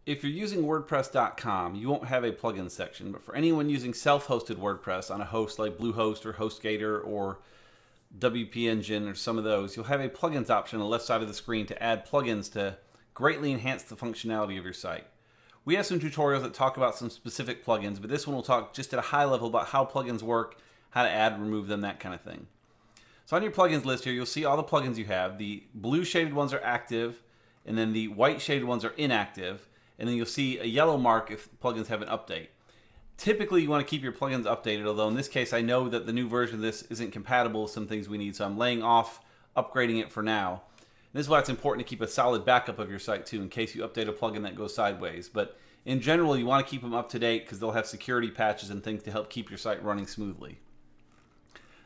If you're using WordPress.com, you won't have a plugin section, but for anyone using self-hosted WordPress on a host like Bluehost or HostGator or WP Engine or some of those, you'll have a plugins option on the left side of the screen to add plugins to greatly enhance the functionality of your site. We have some tutorials that talk about some specific plugins, but this one will talk just at a high level about how plugins work, how to add and remove them, that kind of thing. So on your plugins list here, you'll see all the plugins you have. The blue shaded ones are active, and then the white shaded ones are inactive, and then you'll see a yellow mark if plugins have an update. Typically, you want to keep your plugins updated, although in this case, I know that the new version of this isn't compatible with some things we need, so I'm laying off upgrading it for now. And this is why it's important to keep a solid backup of your site too, in case you update a plugin that goes sideways. But in general, you want to keep them up to date because they'll have security patches and things to help keep your site running smoothly.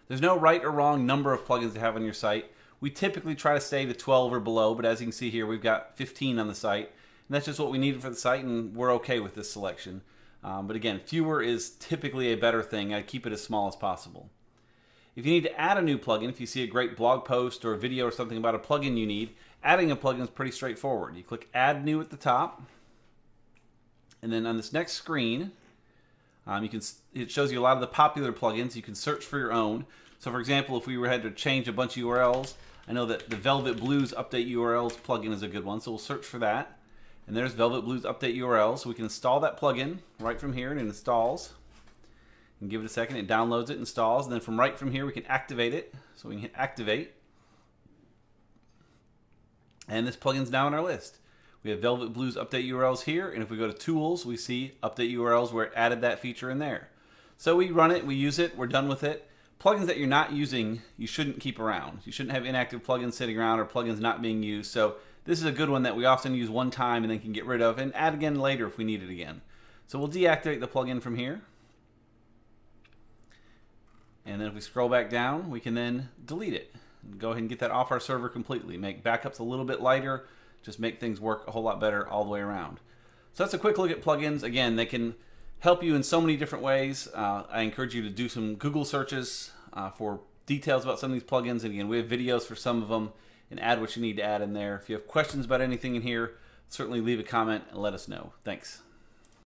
There's no right or wrong number of plugins to have on your site. We typically try to stay to 12 or below, but as you can see here, we've got 15 on the site. And that's just what we needed for the site, and we're okay with this selection. But again, fewer is typically a better thing. I keep it as small as possible. If you need to add a new plugin, if you see a great blog post or a video or something about a plugin you need, adding a plugin is pretty straightforward. You click Add New at the top, and then on this next screen, it shows you a lot of the popular plugins. You can search for your own. So for example, if we had to change a bunch of URLs, I know that the Velvet Blues Update URLs plugin is a good one, so we'll search for that. And there's Velvet Blues Update URLs. So we can install that plugin right from here, and it installs. And give it a second, it downloads it, installs, and then from right from here we can activate it. So we can hit Activate. And this plugin's now on our list. We have Velvet Blues Update URLs here, and if we go to Tools, we see Update URLs where it added that feature in there. So we run it, we use it, we're done with it. Plugins that you're not using, you shouldn't keep around. You shouldn't have inactive plugins sitting around or plugins not being used. So this is a good one that we often use one time and then can get rid of and add again later if we need it again. So we'll deactivate the plugin from here. And then if we scroll back down, we can then delete it. Go ahead and get that off our server completely. Make backups a little bit lighter. Just make things work a whole lot better all the way around. So that's a quick look at plugins. Again, they can help you in so many different ways. I encourage you to do some Google searches for details about some of these plugins. And again, we have videos for some of them and add what you need to add in there. If you have questions about anything in here, certainly leave a comment and let us know. Thanks.